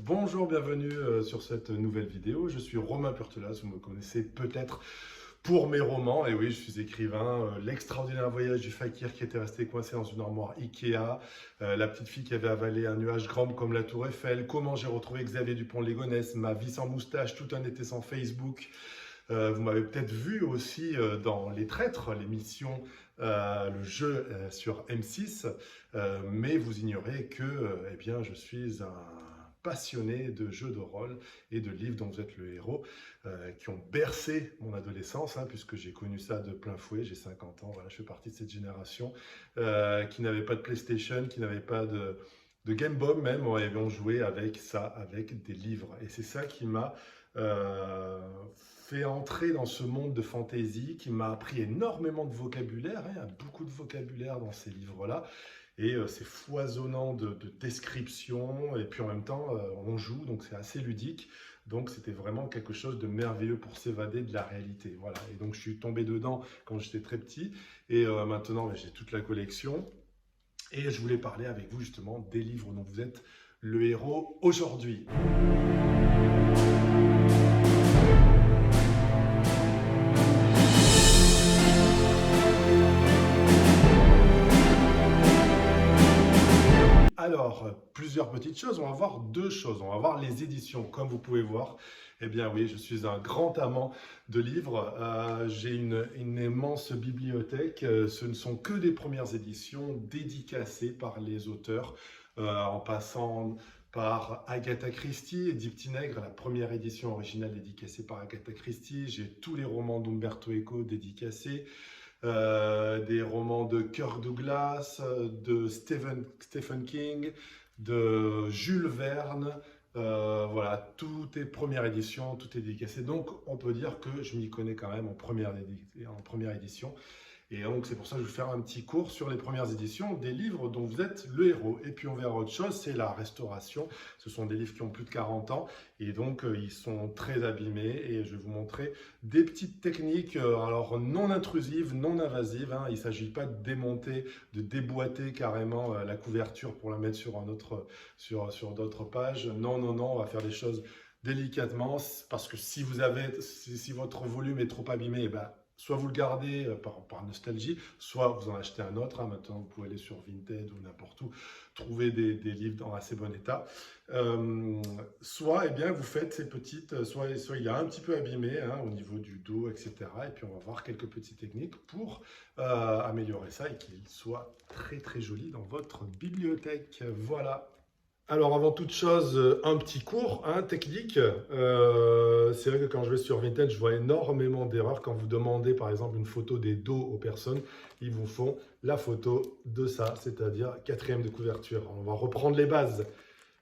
Bonjour, bienvenue sur cette nouvelle vidéo. Je suis Romain Purtelas, vous me connaissez peut-être pour mes romans. Et oui, je suis écrivain. L'extraordinaire voyage du fakir qui était resté coincé dans une armoire Ikea, la petite fille qui avait avalé un nuage grand comme la tour Eiffel, comment j'ai retrouvé Xavier Dupont-Ligonnès, ma vie sans moustache, tout un été sans Facebook. Vous m'avez peut-être vu aussi dans Les Traîtres, l'émission, le jeu sur M6, mais vous ignorez que eh bien, je suis un passionné de jeux de rôle et de livres dont vous êtes le héros, qui ont bercé mon adolescence, puisque j'ai connu ça de plein fouet, j'ai 50 ans, voilà, je fais partie de cette génération qui n'avait pas de PlayStation, qui n'avait pas de Game Boy même, et on jouait avec ça, avec des livres. Et c'est ça qui m'a fait entrer dans ce monde de fantasy, qui m'a appris énormément de vocabulaire, il y a beaucoup de vocabulaire dans ces livres-là, et c'est foisonnant de descriptions, et puis en même temps on joue, donc c'est assez ludique, donc c'était vraiment quelque chose de merveilleux pour s'évader de la réalité, voilà. Et donc je suis tombé dedans quand j'étais très petit, et maintenant j'ai toute la collection, et je voulais parler avec vous justement des livres dont vous êtes le héros aujourd'hui. Alors, plusieurs petites choses. On va voir deux choses. On va voir les éditions. Comme vous pouvez voir, eh bien oui, je suis un grand amant de livres. J'ai une immense bibliothèque. Ce ne sont que des premières éditions dédicacées par les auteurs, en passant par Agatha Christie, Édith Tinègre, la première édition originale dédicacée par Agatha Christie. J'ai tous les romans d'Umberto Eco dédicacés. Des romans de Kirk Douglas, de Stephen King, de Jules Verne. Voilà, tout est première édition, tout est dédicacé. Donc, on peut dire que je m'y connais quand même en première édition. Et donc, c'est pour ça que je vais faire un petit cours sur les premières éditions des livres dont vous êtes le héros. Et puis, on verra autre chose, c'est la restauration. Ce sont des livres qui ont plus de 40 ans et donc ils sont très abîmés. Et je vais vous montrer des petites techniques, alors non intrusives, non invasives. Il ne s'agit pas de démonter, de déboîter carrément la couverture pour la mettre sur sur d'autres pages. Non, non, non, on va faire des choses délicatement parce que si votre volume est trop abîmé, eh ben, soit vous le gardez par nostalgie, soit vous en achetez un autre. Maintenant, vous pouvez aller sur Vinted ou n'importe où, trouver des livres dans assez bon état. Soit, eh bien, vous faites ces petites, soit il est un petit peu abîmé au niveau du dos, etc. Et puis, on va voir quelques petites techniques pour améliorer ça et qu'il soit très, très joli dans votre bibliothèque. Voilà. Alors avant toute chose, un petit cours technique. C'est vrai que quand je vais sur Vinted, je vois énormément d'erreurs. Quand vous demandez par exemple une photo des dos aux personnes, ils vous font la photo de ça, c'est-à-dire 4e de couverture. On va reprendre les bases.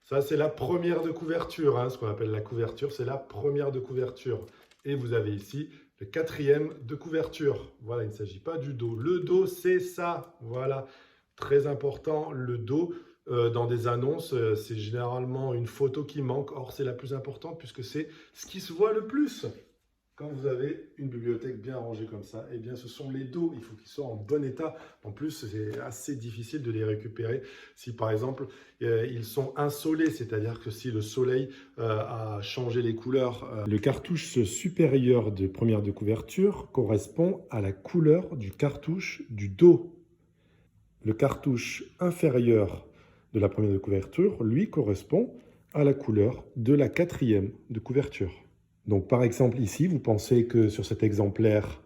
Ça, c'est la première de couverture, ce qu'on appelle la couverture, c'est la première de couverture. Et vous avez ici le 4e de couverture. Voilà, il ne s'agit pas du dos. Le dos, c'est ça. Voilà, très important, le dos. Dans des annonces, c'est généralement une photo qui manque. Or, c'est la plus importante puisque c'est ce qui se voit le plus. Quand vous avez une bibliothèque bien rangée comme ça, eh bien, ce sont les dos. Il faut qu'ils soient en bon état. En plus, c'est assez difficile de les récupérer si, par exemple, ils sont insolés, c'est-à-dire que si le soleil a changé les couleurs. Le cartouche supérieur de première de couverture correspond à la couleur du cartouche du dos. Le cartouche inférieur de la première de couverture, lui, correspond à la couleur de la 4e de couverture. Donc, par exemple, ici, vous pensez que sur cet exemplaire,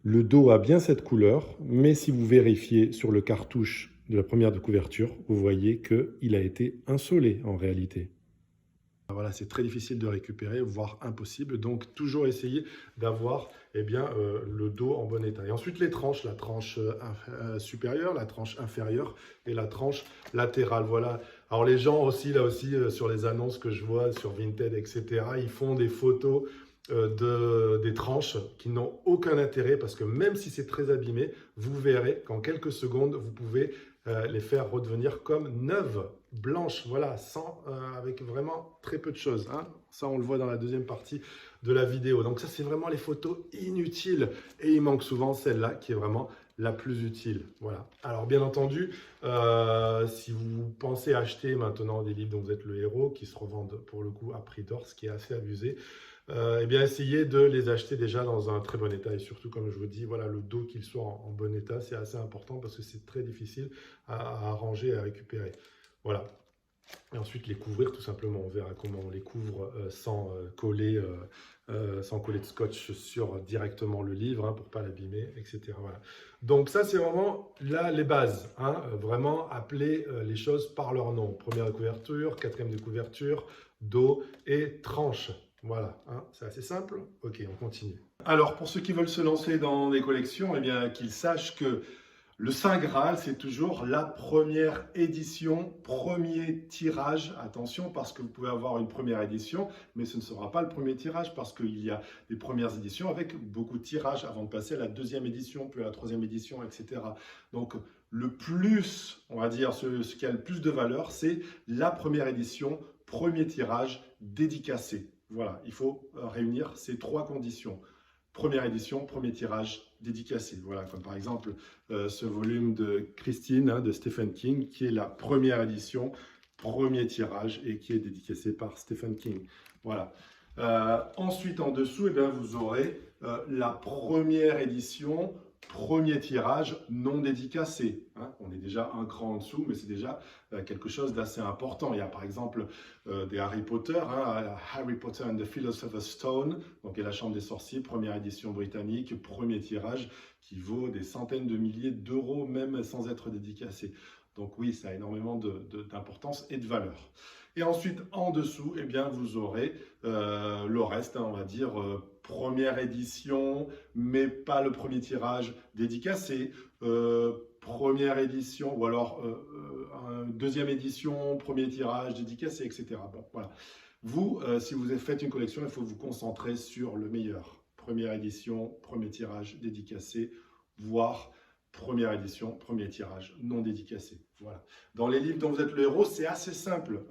le dos a bien cette couleur, mais si vous vérifiez sur le cartouche de la première de couverture, vous voyez qu'il a été insolé en réalité. Voilà, c'est très difficile de récupérer, voire impossible. Donc, toujours essayer d'avoir le dos en bon état. Et ensuite, les tranches, la tranche supérieure, la tranche inférieure et la tranche latérale. Voilà. Alors, les gens aussi, là aussi, sur les annonces que je vois sur Vinted, etc., ils font des photos des tranches qui n'ont aucun intérêt parce que même si c'est très abîmé, vous verrez qu'en quelques secondes, vous pouvez les faire redevenir comme neuves. blanche, voilà, sans, avec vraiment très peu de choses, hein. Ça, on le voit dans la deuxième partie de la vidéo. Donc ça, c'est vraiment les photos inutiles. Et il manque souvent celle-là qui est vraiment la plus utile. Voilà. Alors bien entendu, si vous pensez acheter maintenant des livres dont vous êtes le héros, qui se revendent pour le coup à prix d'or, ce qui est assez abusé, eh bien essayez de les acheter déjà dans un très bon état. Et surtout, comme je vous dis, voilà, le dos qu'il soit en bon état, c'est assez important parce que c'est très difficile à arranger et à récupérer. Voilà. Et ensuite, les couvrir tout simplement. On verra comment on les couvre sans coller de scotch sur directement le livre, hein, pour ne pas l'abîmer, etc. Voilà. Donc ça, c'est vraiment là les bases, hein, vraiment appeler les choses par leur nom. Première de couverture, quatrième de couverture, dos et tranche. Voilà, hein, c'est assez simple. Ok, on continue. Alors, pour ceux qui veulent se lancer dans des collections, eh bien, qu'ils sachent que le Saint Graal, c'est toujours la première édition, premier tirage. Attention, parce que vous pouvez avoir une première édition, mais ce ne sera pas le premier tirage, parce qu'il y a des premières éditions avec beaucoup de tirages avant de passer à la deuxième édition, puis à la troisième édition, etc. Donc, le plus, on va dire, ce qui a le plus de valeur, c'est la première édition, premier tirage, dédicacé. Voilà, il faut réunir ces trois conditions. Première édition, premier tirage, dédicacé. Voilà, comme par exemple ce volume de Christine, hein, de Stephen King, qui est la première édition, premier tirage et qui est dédicacé par Stephen King. Voilà. Ensuite, en dessous, eh bien, vous aurez la première édition, premier tirage non dédicacé, hein. On est déjà un cran en dessous, mais c'est déjà quelque chose d'assez important. Il y a par exemple des Harry Potter, hein, Harry Potter and the Philosopher's Stone, donc et la Chambre des Sorciers, première édition britannique, premier tirage, qui vaut des centaines de milliers d'euros, même sans être dédicacé. Donc oui, ça a énormément d'importance et de valeur. Et ensuite, en dessous, eh bien, vous aurez le reste, hein, on va dire, première édition, mais pas le premier tirage dédicacé, première édition, ou alors deuxième édition, premier tirage dédicacé, etc. Bon, voilà. Vous, si vous faites une collection, il faut vous concentrer sur le meilleur. Première édition, premier tirage dédicacé, voire première édition, premier tirage non dédicacé. Voilà. Dans les livres dont vous êtes le héros, c'est assez simple,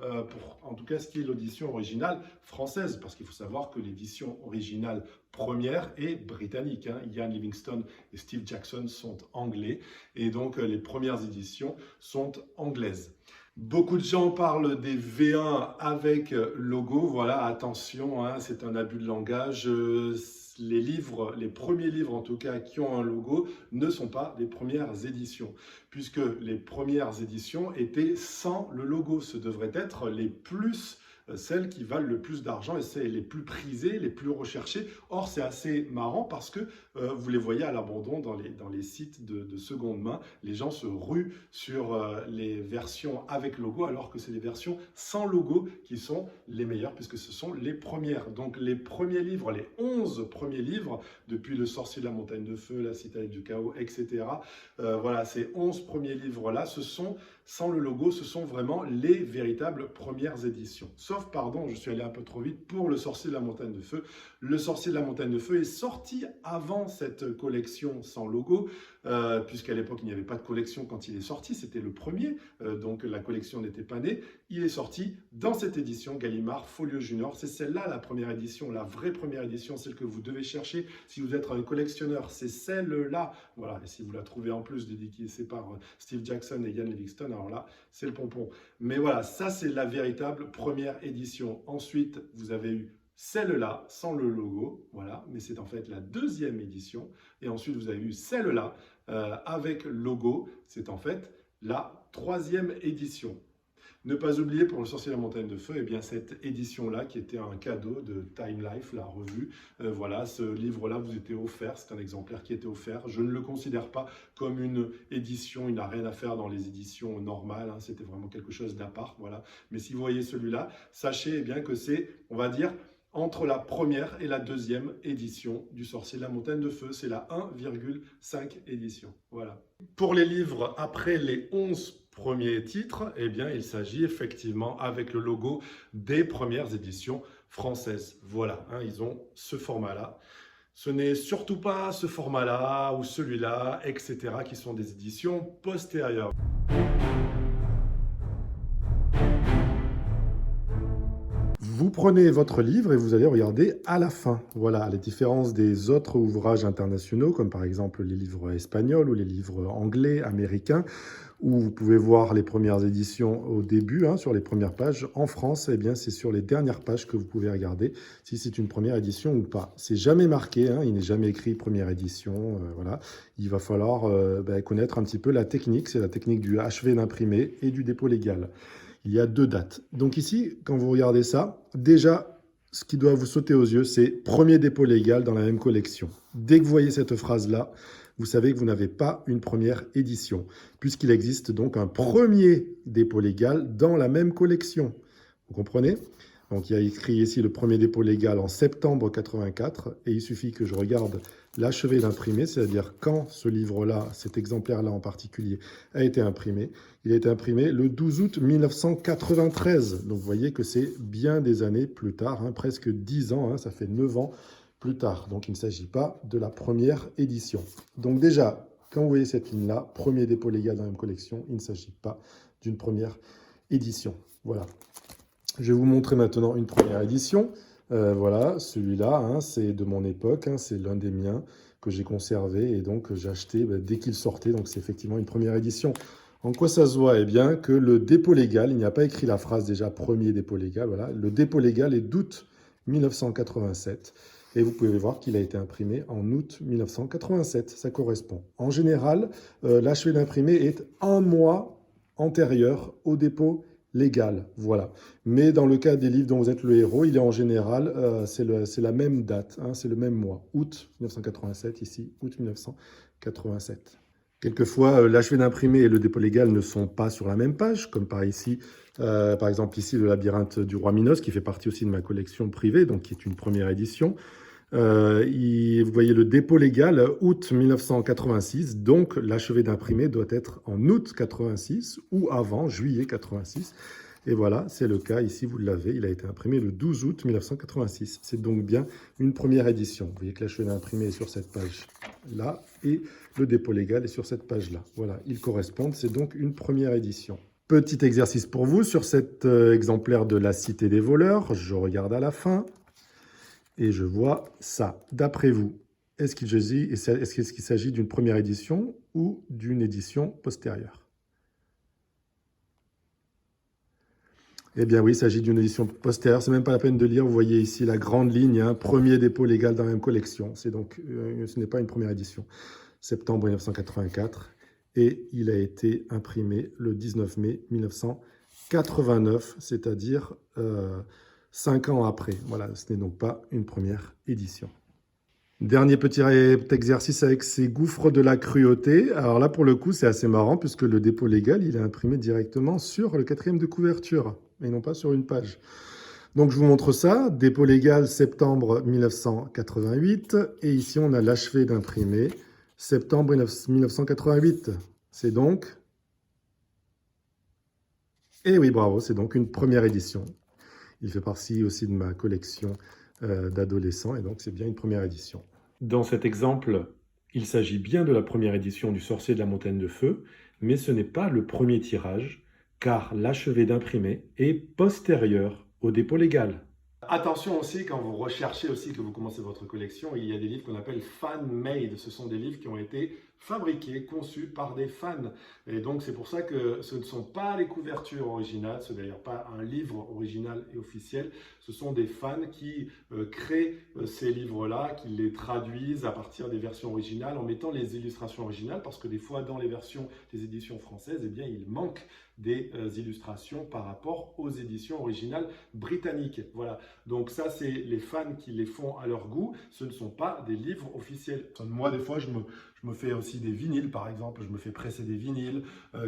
en tout cas ce qui est l'édition originale française, parce qu'il faut savoir que l'édition originale première est britannique, hein. Ian Livingstone et Steve Jackson sont anglais, et donc les premières éditions sont anglaises. Beaucoup de gens parlent des V1 avec logo. Voilà, attention, hein, c'est un abus de langage. Les premiers livres en tout cas qui ont un logo ne sont pas des premières éditions, puisque les premières éditions étaient sans le logo. Ce devraient être les plus celles qui valent le plus d'argent et c'est les plus prisées, les plus recherchées. Or, c'est assez marrant parce que vous les voyez à l'abandon dans les sites de seconde main. Les gens se ruent sur les versions avec logo alors que c'est les versions sans logo qui sont les meilleures puisque ce sont les premières. Donc, les premiers livres, les 11 premiers livres, depuis Le Sorcier de la Montagne de Feu, La Citadelle du Chaos, etc. Voilà, ces 11 premiers livres-là, ce sont, sans le logo, ce sont vraiment les véritables premières éditions. Sauf, pardon, je suis allé un peu trop vite pour Le Sorcier de la Montagne de Feu. Le Sorcier de la Montagne de Feu est sorti avant cette collection sans logo, puisqu'à l'époque, il n'y avait pas de collection quand il est sorti, c'était le premier, donc la collection n'était pas née. Il est sorti dans cette édition Gallimard Folio Junior. C'est celle-là, la première édition, la vraie première édition, celle que vous devez chercher si vous êtes un collectionneur. C'est celle-là. Voilà, et si vous la trouvez en plus dédicacée par Steve Jackson et Ian Livingstone, alors là, c'est le pompon. Mais voilà, ça c'est la véritable première édition. Ensuite, vous avez eu celle-là, sans le logo, voilà, mais c'est en fait la deuxième édition. Et ensuite, vous avez eu celle-là, avec logo, c'est en fait la troisième édition. Ne pas oublier pour Le Sorcier de la Montagne de Feu, eh bien, cette édition-là qui était un cadeau de Time Life, la revue. Voilà, ce livre-là vous était offert, c'est un exemplaire qui était offert. Je ne le considère pas comme une édition, il n'a rien à faire dans les éditions normales, hein, c'était vraiment quelque chose d'à part. Voilà. Mais si vous voyez celui-là, sachez eh bien, que c'est, on va dire, entre la première et la deuxième édition du Sorcier de la Montagne de Feu. C'est la 1,5 édition. Voilà. Pour les livres après les 11 premiers titres, eh bien, il s'agit effectivement avec le logo des premières éditions françaises. Voilà, hein, ils ont ce format-là. Ce n'est surtout pas ce format-là ou celui-là, etc., qui sont des éditions postérieures. Vous prenez votre livre et vous allez regarder à la fin. Voilà, à la différence des autres ouvrages internationaux, comme par exemple les livres espagnols ou les livres anglais, américains, où vous pouvez voir les premières éditions au début, hein, sur les premières pages. En France, eh bien, c'est sur les dernières pages que vous pouvez regarder si c'est une première édition ou pas. C'est jamais marqué, hein, il n'est jamais écrit première édition. Voilà. Il va falloir connaître un petit peu la technique. C'est la technique du achevé d'imprimer et du dépôt légal. Il y a 2 dates. Donc ici, quand vous regardez ça, déjà, ce qui doit vous sauter aux yeux, c'est premier dépôt légal dans la même collection. Dès que vous voyez cette phrase-là, vous savez que vous n'avez pas une première édition, puisqu'il existe donc un premier dépôt légal dans la même collection. Vous comprenez? Donc il y a écrit ici le premier dépôt légal en septembre 84, et il suffit que je regarde l'achevé d'imprimer, c'est-à-dire quand ce livre-là, cet exemplaire-là en particulier, a été imprimé. Il a été imprimé le 12 août 1993. Donc vous voyez que c'est bien des années plus tard, hein, presque 10 ans, hein, ça fait 9 ans plus tard. Donc il ne s'agit pas de la première édition. Donc déjà, quand vous voyez cette ligne-là, premier dépôt légal dans la même collection, il ne s'agit pas d'une première édition. Voilà. Je vais vous montrer maintenant une première édition. Voilà, celui-là, hein, c'est de mon époque, hein, c'est l'un des miens que j'ai conservé et donc j'ai acheté dès qu'il sortait. Donc c'est effectivement une première édition. En quoi ça se voit? Eh bien que le dépôt légal, il n'y a pas écrit la phrase déjà premier dépôt légal, voilà. Le dépôt légal est d'août 1987 et vous pouvez voir qu'il a été imprimé en août 1987, ça correspond. En général, l'achevé d'imprimer est un mois antérieur au dépôt légal, voilà. Mais dans le cas des livres dont vous êtes le héros, il est en général, c'est la même date, hein, c'est le même mois, août 1987, ici, août 1987. Quelquefois, l'achevé d'imprimer et le dépôt légal ne sont pas sur la même page, comme par exemple ici, le labyrinthe du roi Minos, qui fait partie aussi de ma collection privée, donc qui est une première édition. Vous voyez le dépôt légal, août 1986, donc l'achevé d'imprimer doit être en août 86 ou avant, juillet 86. Et voilà, c'est le cas, ici vous l'avez, il a été imprimé le 12 août 1986. C'est donc bien une première édition. Vous voyez que l'achevé d'imprimer est sur cette page-là et le dépôt légal est sur cette page-là. Voilà, ils correspondent, c'est donc une première édition. Petit exercice pour vous sur cet exemplaire de La Cité des voleurs. Je regarde à la fin. Et je vois ça. D'après vous, est-ce qu'il s'agit d'une première édition ou d'une édition postérieure? Eh bien oui, il s'agit d'une édition postérieure. C'est même pas la peine de lire. Vous voyez ici la grande ligne, hein, premier dépôt légal dans la même collection. C'est donc, ce n'est pas une première édition. Septembre 1984. Et il a été imprimé le 19 mai 1989, c'est-à-dire 5 ans après. Voilà, ce n'est donc pas une première édition. Dernier petit exercice avec ces gouffres de la cruauté. Alors là, pour le coup, c'est assez marrant puisque le dépôt légal, il est imprimé directement sur le 4e de couverture et non pas sur une page. Donc, je vous montre ça. Dépôt légal, septembre 1988. Et ici, on a l'achevé d'imprimer, septembre 1988. C'est donc... Eh oui, bravo, c'est donc une première édition. Il fait partie aussi de ma collection d'adolescents et donc c'est bien une première édition. Dans cet exemple, il s'agit bien de la première édition du Sorcier de la Montagne de Feu, mais ce n'est pas le premier tirage, car l'achevé d'imprimer est postérieur au dépôt légal. Attention aussi, quand vous recherchez aussi, que vous commencez votre collection, il y a des livres qu'on appelle fan-made. Ce sont des livres qui ont été fabriqués, conçus par des fans. Et donc c'est pour ça que ce ne sont pas les couvertures originales, ce n'est d'ailleurs pas un livre original et officiel, ce sont des fans qui créent ces livres-là, qui les traduisent à partir des versions originales en mettant les illustrations originales, parce que des fois dans les versions des éditions françaises, eh bien, il manque des illustrations par rapport aux éditions originales britanniques. Voilà, donc ça c'est les fans qui les font à leur goût, ce ne sont pas des livres officiels. Moi des fois je me fais aussi des vinyles par exemple, je me fais presser des vinyles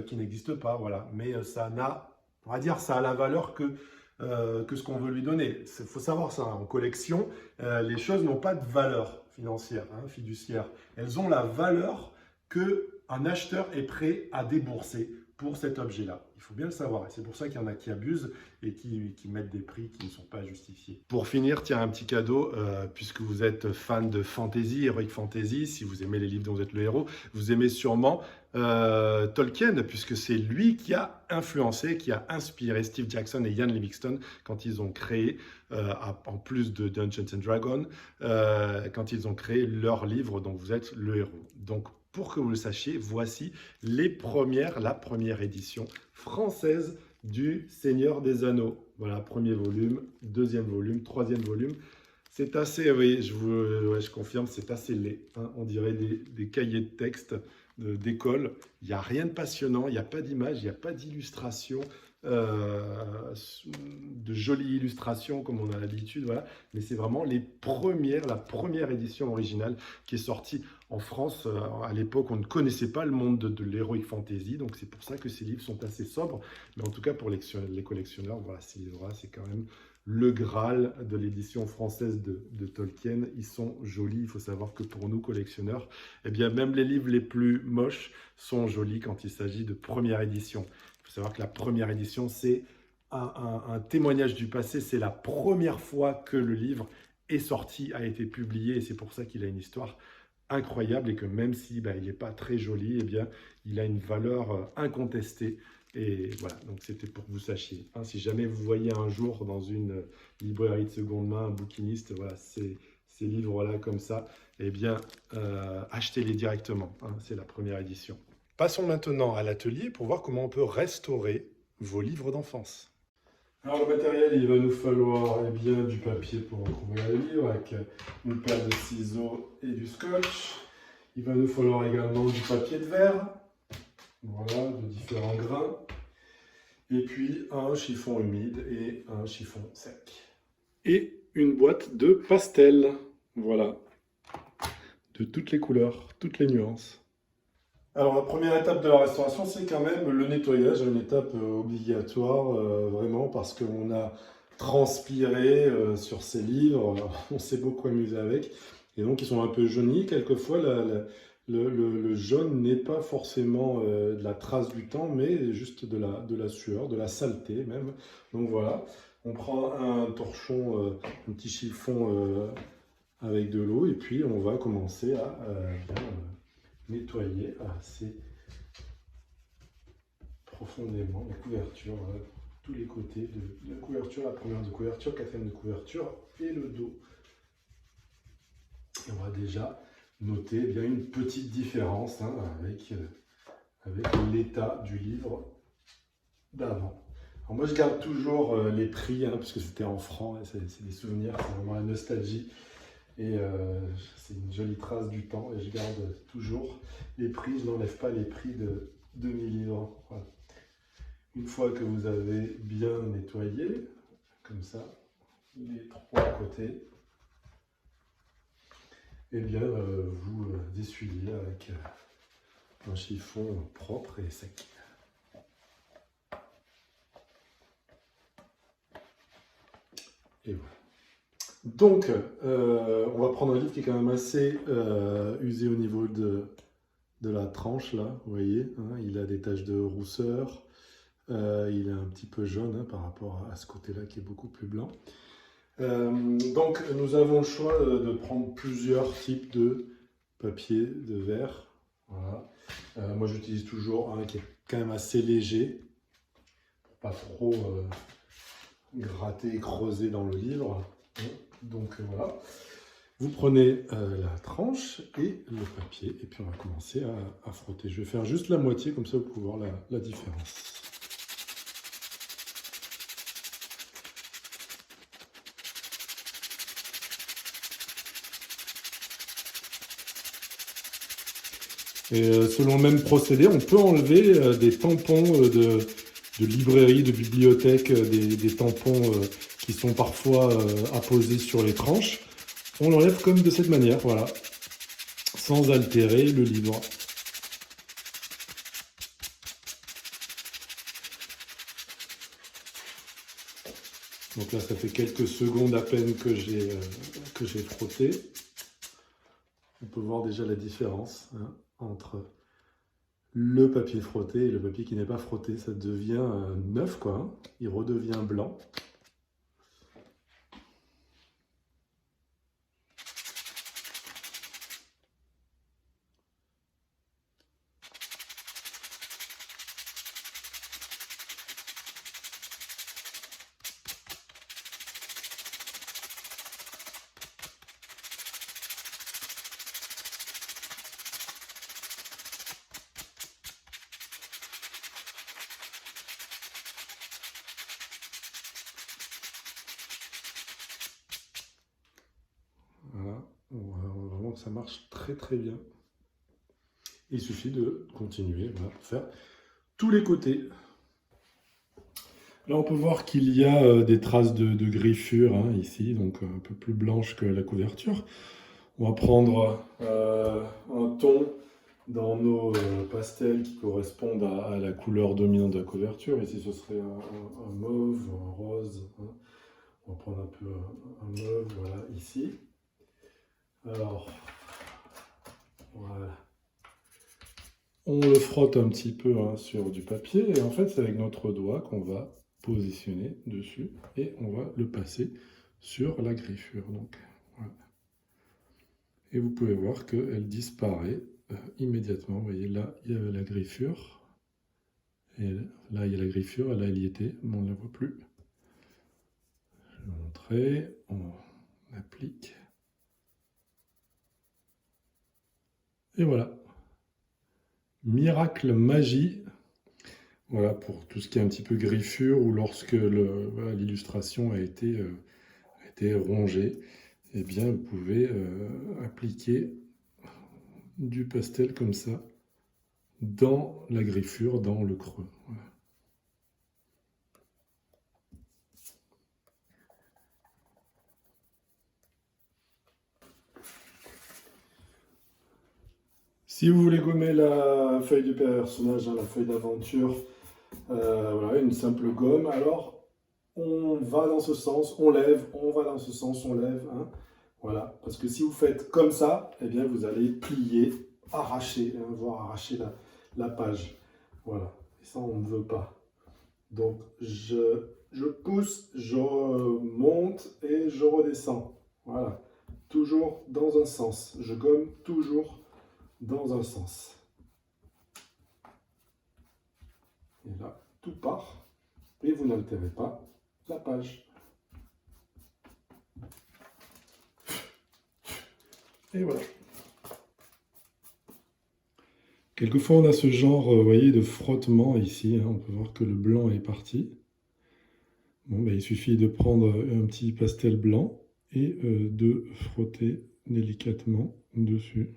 qui n'existent pas, voilà, mais ça n'a, on va dire, ça a la valeur que ce qu'on veut lui donner. Il faut savoir ça, hein, en collection, les choses n'ont pas de valeur financière, hein, fiduciaire, elles ont la valeur qu'un acheteur est prêt à débourser pour cet objet-là. Il faut bien le savoir. Et c'est pour ça qu'il y en a qui abusent et qui mettent des prix qui ne sont pas justifiés. Pour finir, tiens, un petit cadeau, puisque vous êtes fan de fantasy, heroic fantasy, si vous aimez les livres dont vous êtes le héros, vous aimez sûrement Tolkien, puisque c'est lui qui a influencé, qui a inspiré Steve Jackson et Ian Livingstone quand ils ont créé, en plus de Dungeons and Dragons, quand ils ont créé leur livre dont vous êtes le héros. Donc, pour que vous le sachiez, voici la première édition française du Seigneur des Anneaux. Voilà, premier volume, deuxième volume, troisième volume. C'est assez, oui, je confirme, c'est assez laid. Hein. On dirait des cahiers de texte d'école. Il n'y a rien de passionnant, il n'y a pas d'image, il n'y a pas d'illustration, de jolies illustrations comme on a l'habitude, voilà. Mais c'est vraiment la première édition originale qui est sortie en France. À l'époque, on ne connaissait pas le monde de l'heroic fantasy, donc c'est pour ça que ces livres sont assez sobres. Mais en tout cas, pour les collectionneurs, voilà, ces livres-là, c'est quand même le Graal de l'édition française de Tolkien. Ils sont jolis. Il faut savoir que pour nous, collectionneurs, eh bien, même les livres les plus moches sont jolis quand il s'agit de première édition. Il faut savoir que la première édition, c'est un témoignage du passé. C'est la première fois que le livre est sorti, a été publié, et c'est pour ça qu'il a une histoire incroyable, et que même si il n'est pas très joli, eh bien, il a une valeur incontestée. Et voilà, donc c'était pour que vous sachiez. Hein, si jamais vous voyez un jour dans une librairie de seconde main, un bouquiniste, voilà, ces livres-là comme ça, eh bien, achetez-les directement. Hein, c'est la première édition. Passons maintenant à l'atelier pour voir comment on peut restaurer vos livres d'enfance. Alors le matériel, il va nous falloir bien du papier pour recouvrir le livre avec une paire de ciseaux et du scotch. Il va nous falloir également du papier de verre, voilà, de différents grains. Et puis un chiffon humide et un chiffon sec. Et une boîte de pastels, voilà, de toutes les couleurs, toutes les nuances. Alors la première étape de la restauration, c'est quand même le nettoyage, une étape obligatoire, vraiment, parce qu'on a transpiré sur ces livres, on s'est beaucoup amusé avec, et donc ils sont un peu jaunis. Quelquefois, le jaune n'est pas forcément de la trace du temps, mais juste de la sueur, de la saleté même. Donc voilà, on prend un torchon, un petit chiffon avec de l'eau, et puis on va commencer à nettoyer assez profondément la couverture, voilà, tous les côtés de la couverture, la première de couverture, quatrième de couverture et le dos. Et on va déjà noter bien une petite différence, hein, avec l'état du livre d'avant. Alors moi je garde toujours les prix, hein, parce que c'était en francs, c'est des souvenirs, c'est vraiment la nostalgie. Et c'est une jolie trace du temps, et je garde toujours les prix, je n'enlève pas les prix de mes livres. Voilà. Une fois que vous avez bien nettoyé, comme ça, les trois côtés, et bien vous essuyez avec un chiffon propre et sec. Et voilà. Donc, on va prendre un livre qui est quand même assez usé au niveau de la tranche, là, vous voyez, hein, il a des taches de rousseur, il est un petit peu jaune, hein, par rapport à ce côté-là qui est beaucoup plus blanc. Donc, nous avons le choix de prendre plusieurs types de papier de verre. Voilà. Moi, j'utilise toujours un qui est quand même assez léger, pour pas trop gratter et creuser dans le livre. Donc voilà, vous prenez la tranche et le papier, et puis on va commencer à frotter. Je vais faire juste la moitié, comme ça vous pouvez voir la différence. Et selon le même procédé, on peut enlever des tampons de librairie, de bibliothèque, des tampons qui sont parfois apposés sur les tranches. On l'enlève comme de cette manière, voilà, sans altérer le livre. Donc là, ça fait quelques secondes à peine que j'ai frotté. On peut voir déjà la différence, hein, entre le papier frotté et le papier qui n'est pas frotté, ça devient neuf, quoi, hein. Il redevient blanc. Voilà, on voit vraiment que ça marche très très bien. Il suffit de continuer, voilà, pour faire tous les côtés. Là, on peut voir qu'il y a des traces de griffure, hein, ici, donc un peu plus blanche que la couverture. On va prendre un ton dans nos pastels qui correspondent à la couleur dominante de la couverture. Ici, ce serait un mauve ou un rose, hein. On va prendre un peu un mauve, voilà, ici. Alors, voilà. On le frotte un petit peu, hein, sur du papier, et en fait, c'est avec notre doigt qu'on va positionner dessus, et on va le passer sur la griffure. Donc, voilà. Et vous pouvez voir qu'elle disparaît immédiatement. Vous voyez, là, il y avait la griffure, et là, il y a la griffure, et là, elle y était, mais on ne la voit plus. Je vais vous montrer, on applique, et voilà. Miracle magie, voilà, pour tout ce qui est un petit peu griffure ou lorsque l'illustration a été rongée, eh bien vous pouvez appliquer du pastel comme ça dans la griffure, dans le creux. Voilà. Si vous voulez gommer la feuille du personnage, hein, la feuille d'aventure, voilà, une simple gomme, alors on va dans ce sens, on lève, on va dans ce sens, on lève, hein. Voilà, parce que si vous faites comme ça, eh bien vous allez plier, arracher, hein, voire arracher la page. Voilà, et ça on ne veut pas. Donc je pousse, je monte et je redescends. Voilà, toujours dans un sens. Je gomme toujours dans un sens. Et là, tout part et vous n'altérez pas la page. Et voilà. Quelquefois, on a ce genre, vous voyez, de frottement ici, hein. On peut voir que le blanc est parti. Bon, ben, il suffit de prendre un petit pastel blanc et de frotter délicatement dessus.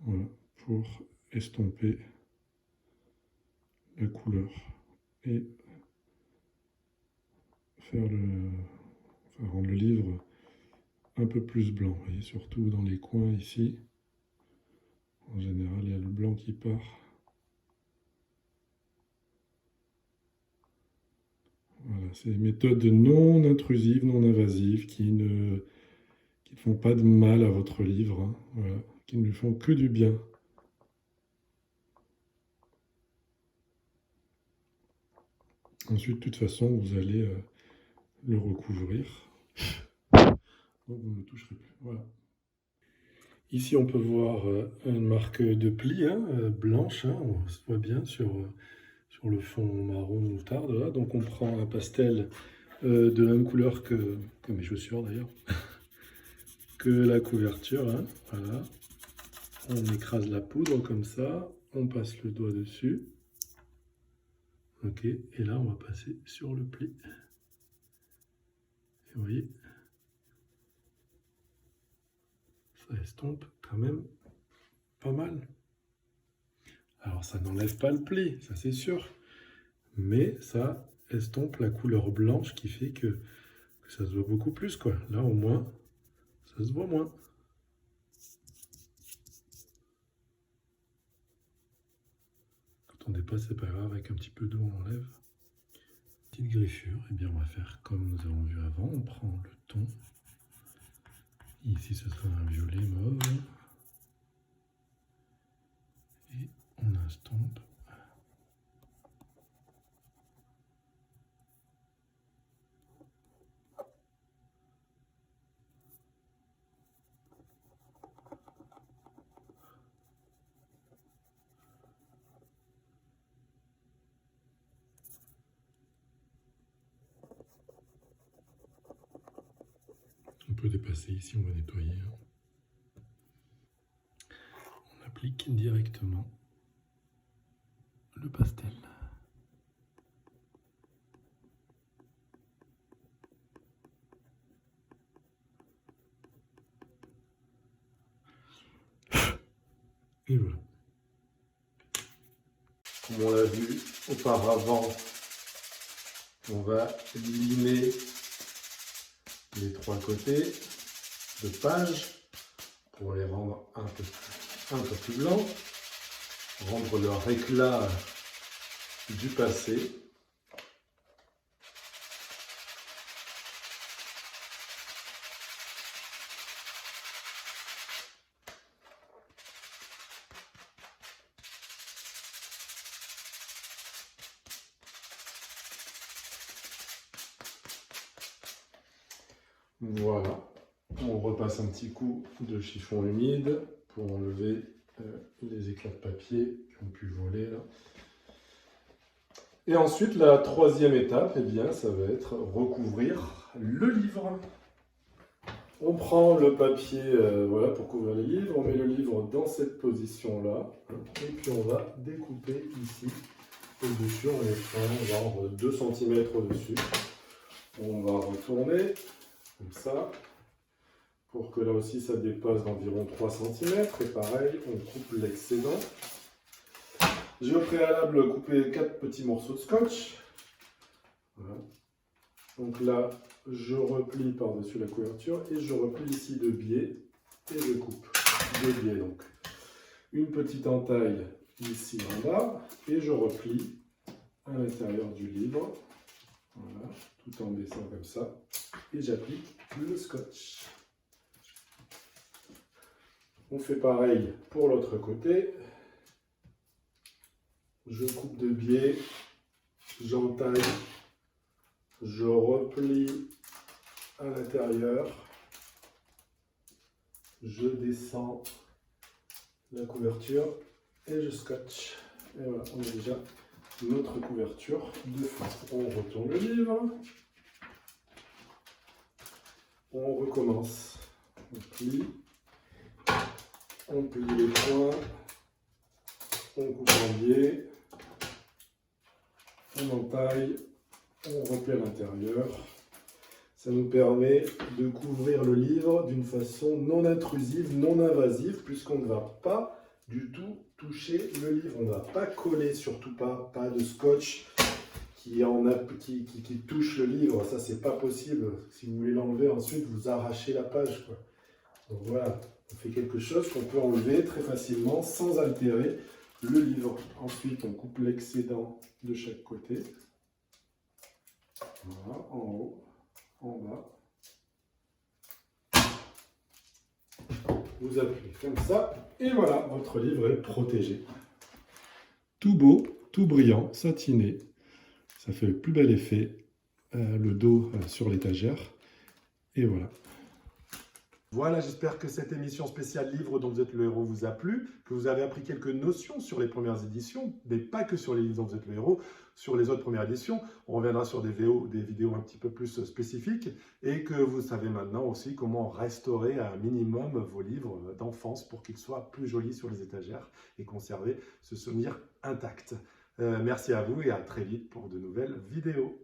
Voilà, pour estomper la couleur et rendre le livre un peu plus blanc. Vous voyez, surtout dans les coins ici. En général, il y a le blanc qui part. Voilà, c'est des méthodes non intrusives, non invasives, qui ne font pas de mal à votre livre, hein. Voilà, qui ne lui font que du bien. Ensuite, de toute façon, vous allez le recouvrir. Donc, vous ne le toucherez plus. Voilà. Ici, on peut voir une marque de pli, hein, blanche, hein, on se voit bien sur le fond marron moutarde. Là. Donc, on prend un pastel de la même couleur que mes chaussures d'ailleurs, que la couverture. Hein, voilà. On écrase la poudre comme ça, on passe le doigt dessus. Ok, et là, on va passer sur le pli. Et vous voyez, ça estompe quand même pas mal. Alors, ça n'enlève pas le pli, ça c'est sûr. Mais ça estompe la couleur blanche qui fait que ça se voit beaucoup plus, quoi. Là, au moins, ça se voit moins. Quand on dépasse, c'est pas grave, avec un petit peu d'eau, on enlève. Petite griffure, et bien on va faire comme nous avons vu avant. On prend le ton Ici, ce sera un violet mauve. Et on estompe. On peut dépasser ici, on va nettoyer. On applique directement le pastel. Et voilà. Comme on l'a vu auparavant, on va limer les trois côtés de page pour les rendre un peu plus blancs, rendre leur éclat du passé. Voilà, on repasse un petit coup de chiffon humide pour enlever les éclats de papier qui ont pu voler là. Et ensuite, la troisième étape, eh bien, ça va être recouvrir le livre. On prend le papier voilà, pour couvrir les livres, on met le livre dans cette position-là, et puis on va découper ici, au-dessus, on va en 2 cm au-dessus. On va retourner, comme ça, pour que là aussi ça dépasse d'environ 3 cm, et pareil, on coupe l'excédent. J'ai au préalable coupé 4 petits morceaux de scotch. Voilà. Donc là, je replie par-dessus la couverture et je replie ici de biais et je coupe de biais. Donc, une petite entaille ici en bas et je replie à l'intérieur du livre. Voilà, tout en baissant comme ça. Et j'applique le scotch. On fait pareil pour l'autre côté. Je coupe de biais, j'entaille, je replie à l'intérieur, je descends la couverture et je scotche. Et voilà, on a déjà notre couverture de fin. On retourne le livre, on recommence, on plie les points, on coupe en biais. On entaille, on replie à l'intérieur. Ça nous permet de couvrir le livre d'une façon non intrusive, non invasive, puisqu'on ne va pas du tout toucher le livre. On ne va pas coller, surtout pas de scotch qui touche le livre. Ça, c'est pas possible. Si vous voulez l'enlever ensuite, vous arrachez la page, quoi. Donc voilà, on fait quelque chose qu'on peut enlever très facilement sans altérer le livre. Ensuite, on coupe l'excédent de chaque côté. Voilà, en haut, en bas. Vous appuyez comme ça, et voilà, votre livre est protégé. Tout beau, tout brillant, satiné. Ça fait le plus bel effet, le dos sur l'étagère. Et voilà. Voilà, j'espère que cette émission spéciale livre dont vous êtes le héros vous a plu, que vous avez appris quelques notions sur les premières éditions, mais pas que sur les livres dont vous êtes le héros, sur les autres premières éditions. On reviendra sur des vidéos un petit peu plus spécifiques et que vous savez maintenant aussi comment restaurer à un minimum vos livres d'enfance pour qu'ils soient plus jolis sur les étagères et conserver ce souvenir intact. Merci à vous et à très vite pour de nouvelles vidéos.